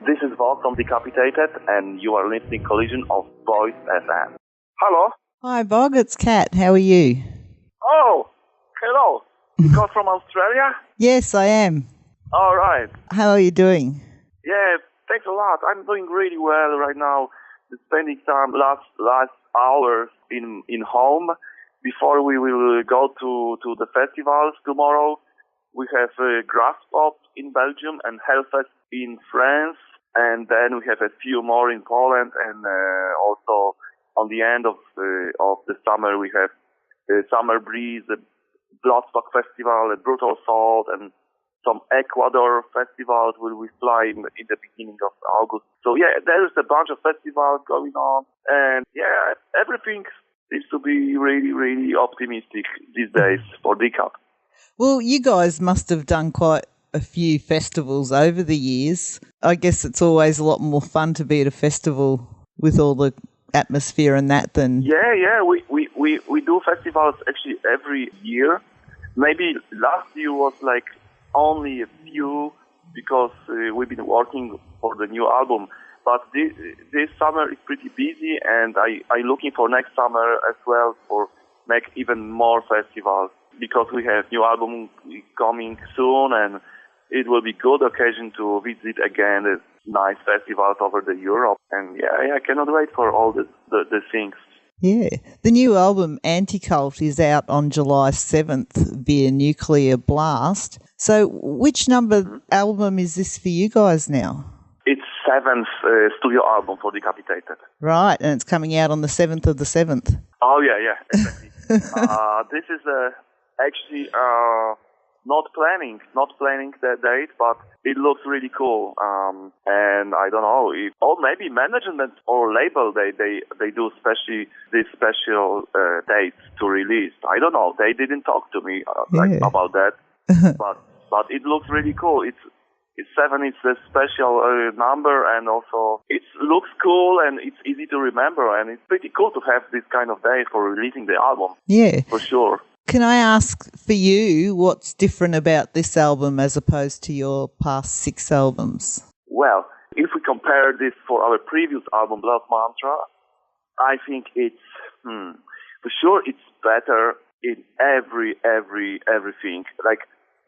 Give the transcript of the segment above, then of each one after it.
This is Vogg from Decapitated, and you are listening Collision of Voice FM. Hello? Hi, Vogg, it's Kat. How are you? Oh, hello. You called from Australia? Yes, I am. All right. How are you doing? Yeah, thanks a lot. I'm doing really well right now. Spending time last hours in home before we will go to the festivals tomorrow. We have Grasspop in Belgium and Hellfest in France, and then we have a few more in Poland, and also on the end of the summer we have Summer Breeze, the Bloodstock Festival, a Brutal Assault, and some Ecuador festivals will we fly in the beginning of August. So yeah, there's a bunch of festivals going on, and yeah, everything seems to be really, really optimistic these days for Decap. Well, you guys must have done quite a few festivals over the years. I guess it's always a lot more fun to be at a festival with all the atmosphere and that than... Yeah, we do festivals actually every year. Maybe last year was like only a few because we've been working for the new album. But this summer is pretty busy, and I'm looking for next summer as well for make even more festivals because we have new album coming soon, and it will be good occasion to visit again the nice festivals over the Europe. And yeah, I cannot wait for all the things. Yeah. The new album, Anticult, is out on July 7th via Nuclear Blast. So which number album is this for you guys now? It's 7th studio album for Decapitated. Right, and it's coming out on the 7th of the 7th. Oh, yeah, exactly. This is actually not planning the date, but it looks really cool. And I don't know if, or maybe management or label they do this special dates to release. I don't know. They didn't talk to me about that, but it looks really cool. It's 7 is a special number, and also it looks cool and it's easy to remember, and it's pretty cool to have this kind of day for releasing the album. Yeah, for sure. Can I ask for you what's different about this album as opposed to your past 6 albums? Well, if we compare this for our previous album, Blood Mantra, I think it's for sure it's better in everything, like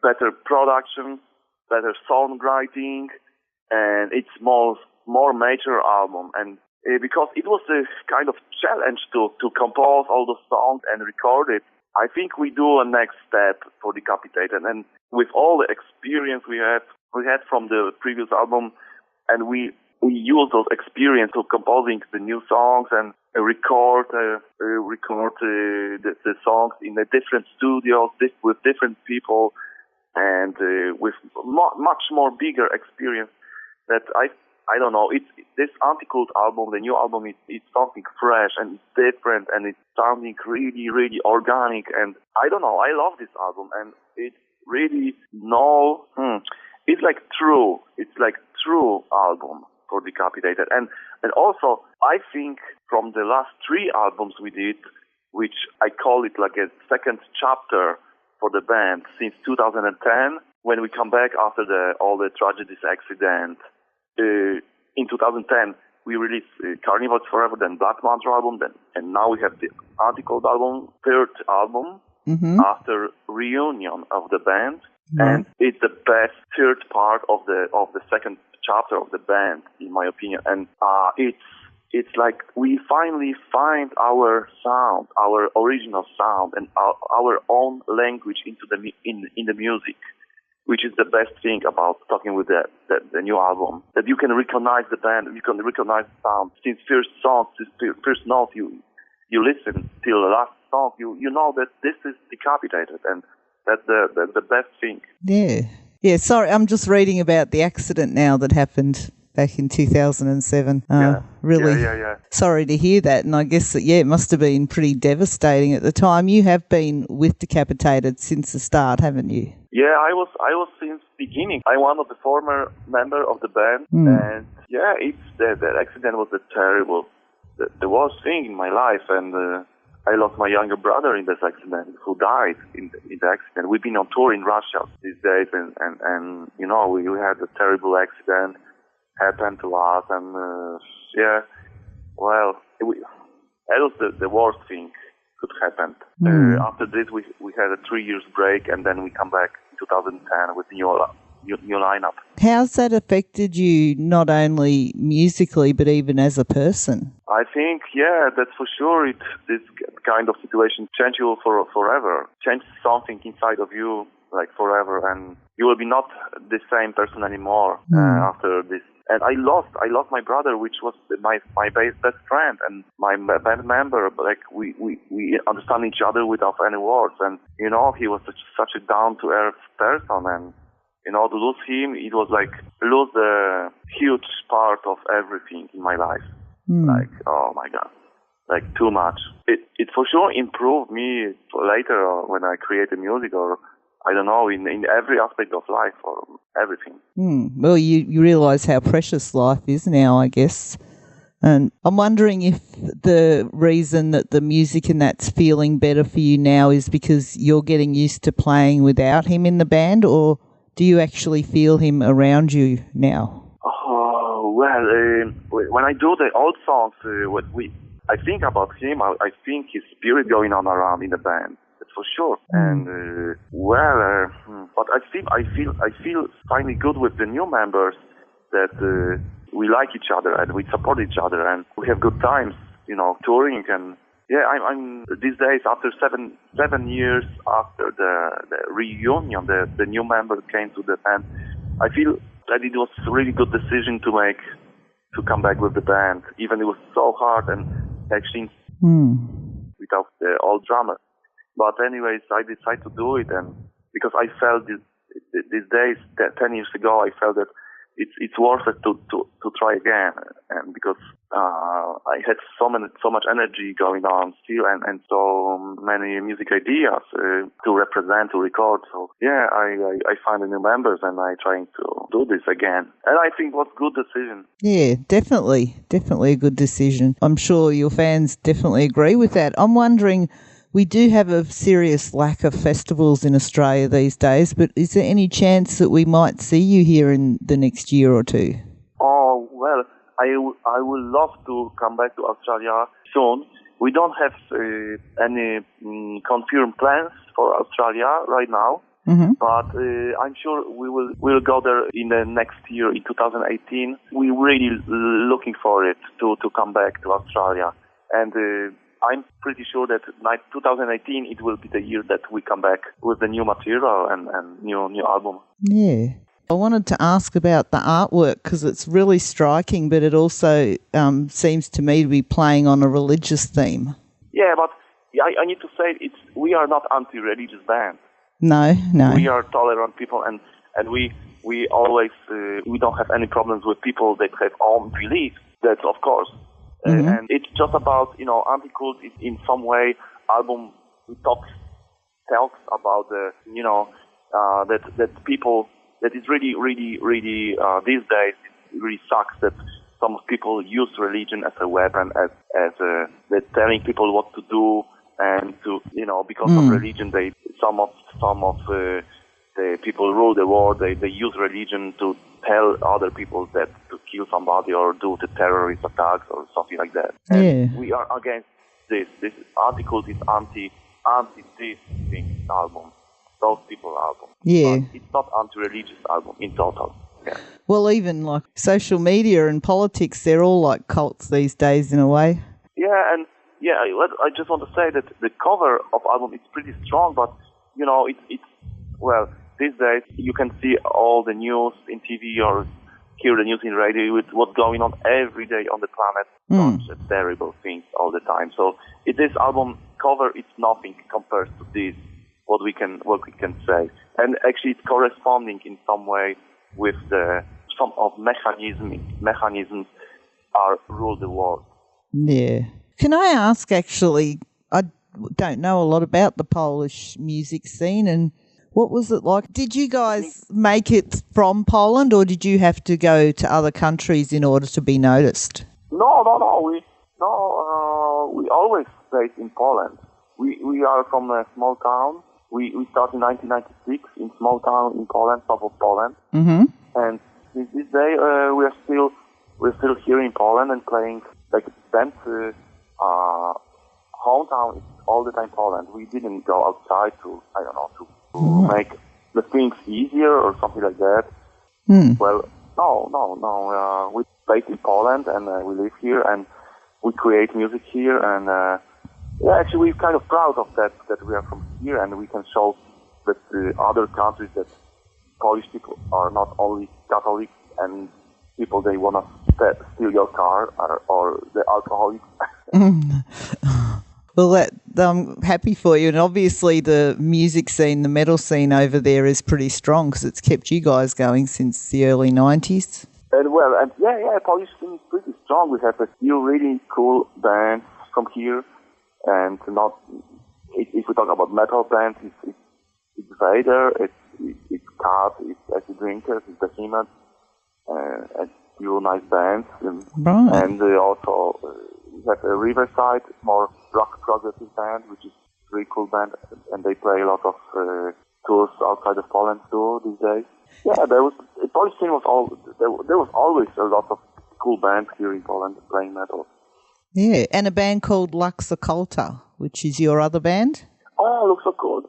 better production, better songwriting, and it's more major album. And because it was a kind of challenge to compose all the songs and record it, I think we do a next step for Decapitated. And with all the experience we had from the previous album, and we use those experience to composing the new songs and record the songs in the different studios with different people, and with much more bigger experience that I don't know. This Anticult album, the new album, it's something fresh and it's different, and it's sounding really, really organic. And I don't know. I love this album, and it's really it's like true. It's like true album for Decapitated. And also, I think from the last 3 albums we did, which I call it like a second chapter for the band since 2010, when we come back after all the tragedies accident. In 2010, we released Carnival's Forever, then Black Mantra album, and now we have the Anticult album, 3rd album after reunion of the band, and it's the best 3rd part of the second chapter of the band, in my opinion. And it's like we finally find our sound, our original sound, and our own language into in the music, which is the best thing about talking with the new album, that you can recognize the band, you can recognize the sound. Since first song, first note, you listen till the last song, you know that this is Decapitated, and that's the best thing. Yeah. Sorry, I'm just reading about the accident now that happened back in 2007. Really sorry to hear that, and I guess that it must have been pretty devastating at the time. You have been with Decapitated since the start, haven't you? Yeah, I was since beginning. I'm one of the former member of the band, and the accident was the worst thing in my life, and I lost my younger brother in this accident, who died in the accident. We've been on tour in Russia these days, and we had a terrible accident, happened to us, and that was the worst thing could happen. After this, we had a 3 years break, and then we come back in 2010 with new lineup. How's that affected you, not only musically but even as a person? I think, that's for sure. This kind of situation change you forever. Change something inside of you, like forever, and you will be not the same person anymore after this. And I lost my brother, which was my best friend and my band member. Like we understand each other without any words, and he was such a down to earth person, and to lose him, it was like lose a huge part of everything in my life. Like, oh my God, like too much. It for sure improved me later when I create music, or I don't know, in every aspect of life or everything. Well, you realise how precious life is now, I guess. And I'm wondering if the reason that the music and that's feeling better for you now is because you're getting used to playing without him in the band, or do you actually feel him around you now? Oh, well, when I do the old songs, I think about him, I think his spirit going on around in the band. For sure, and but I feel finally good with the new members that we like each other and we support each other and we have good times, touring, and I'm these days after seven years after the reunion, the new member came to the band. I feel that it was a really good decision to make to come back with the band, even it was so hard and actually without the old drummer. But anyways, I decided to do it, and because I felt these days, 10 years ago, I felt that it's worth it to try again, and because I had so much energy going on still, and so many music ideas to represent, to record. So I find the new members, and I trying to do this again, and I think it was a good decision. Yeah, definitely a good decision. I'm sure your fans definitely agree with that. I'm wondering, we do have a serious lack of festivals in Australia these days, but is there any chance that we might see you here in the next year or two? Oh, well, I would love to come back to Australia soon. We don't have any confirmed plans for Australia right now, but I'm sure we'll go there in the next year, in 2018. We're really looking for it to come back to Australia, and I'm pretty sure that 2018 it will be the year that we come back with the new material and new album. Yeah. I wanted to ask about the artwork because it's really striking, but it also seems to me to be playing on a religious theme. Yeah, but I need to say we are not anti-religious band. No. We are tolerant people, and we always we don't have any problems with people that have own beliefs. That's of course. And it's just about, Anticult is in some way album talks about the, that people, that is really these days, it really sucks that some people use religion as a weapon, as they're telling people what to do, and to, because of religion, some of the people rule the world, they use religion to tell other people that to kill somebody or do the terrorist attacks or something like that. And we are against this. This Anticult is anti this thing album, those people album. Yeah. But it's not anti-religious album in total. Yeah. Well, even like social media and politics, they're all like cults these days in a way. Yeah, and I just want to say that the cover of album is pretty strong, but these days you can see all the news in TV or hear the news in radio with what's going on every day on the planet. Such terrible things all the time. So this album cover, it's nothing compared to this, what we can say. And actually it's corresponding in some way with some of mechanisms are rule the world. Yeah. Can I ask, actually, I don't know a lot about the Polish music scene, and what was it like? Did you guys make it from Poland, or did you have to go to other countries in order to be noticed? No. We always stayed in Poland. We are from a small town. We started in 1996 in small town in Poland, south of Poland. And these day we're still here in Poland and playing like band. Hometown is all the time Poland. We didn't go outside to make the things easier or something like that. Well, no. We play in Poland and we live here and we create music here and actually we're kind of proud of that we are from here and we can show that other countries that Polish people are not only Catholics and people they want to steal your car or the alcoholics. Well, I'm happy for you. And obviously the music scene, the metal scene over there is pretty strong because it's kept you guys going since the early 90s. And Polish scene is pretty strong. We have a few really cool bands from here. And if we talk about metal bands, it's Vader, it's Cat, it's Acid Drinkers, it's Behemoth, and few nice bands. Right. And also we have a Riverside, more rock progressive band, which is a really cool band, and they play a lot of tours outside of Poland too these days. Yeah, Polish scene there was always a lot of cool bands here in Poland playing metal. Yeah, and a band called Occulta, which is your other band? Oh, looks so good.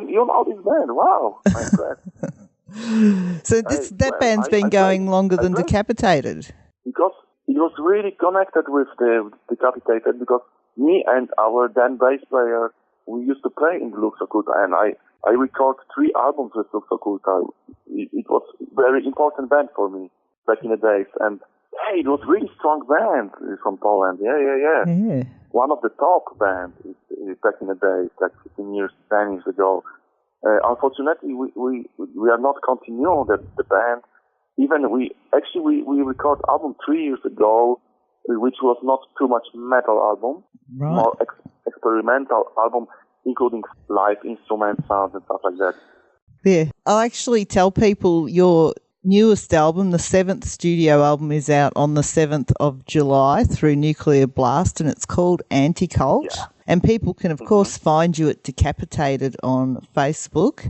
You know this band, wow. I'm glad. So that band's been going longer than Decapitated? Because it was really connected with the Decapitated, because me and our then bass player, we used to play in Lux Occulta, and I recorded 3 albums with Lux Occulta. It was a very important band for me back in the days, and it was a really strong band from Poland. Yeah. One of the top bands back in the days, like 10 years ago. Unfortunately, we are not continuing the band. Even we recorded album 3 years ago, which was not too much metal album, right. More experimental album, including live instrument sounds and stuff like that. Yeah, I'll actually tell people your newest album, the 7th studio album, is out on the 7th of July through Nuclear Blast, and it's called Anticult. Yeah. And people can, of course, find you at Decapitated on Facebook,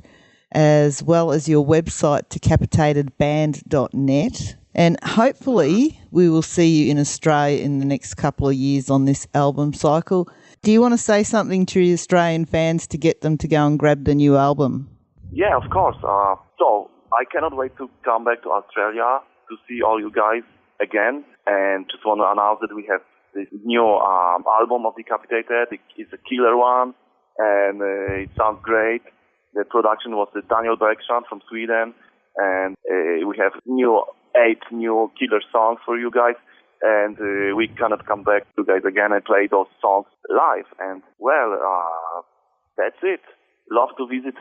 as well as your website, decapitatedband.net. And hopefully we will see you in Australia in the next couple of years on this album cycle. Do you want to say something to the Australian fans to get them to go and grab the new album? Yeah, of course. So I cannot wait to come back to Australia to see all you guys again. And just want to announce that we have this new album of Decapitated. It's a killer one, and it sounds great. The production was Daniel Bergstrand from Sweden, and we have 8 new killer songs for you guys. And we cannot come back to you guys again and play those songs live. And that's it. Love to visit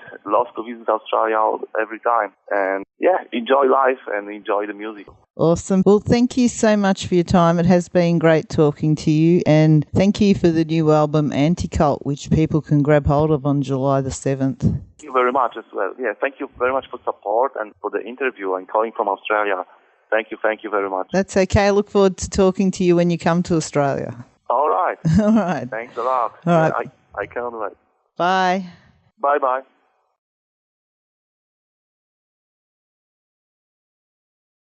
Australia every time. And enjoy life and enjoy the music. Awesome. Well, thank you so much for your time. It has been great talking to you. And thank you for the new album, Anticult, which people can grab hold of on July the 7th. Thank you very much as well. Yeah, thank you very much for support and for the interview and calling from Australia. Thank you very much. That's okay. I look forward to talking to you when you come to Australia. All right. All right. Thanks a lot. All right. I cannot wait. Bye. Bye-bye.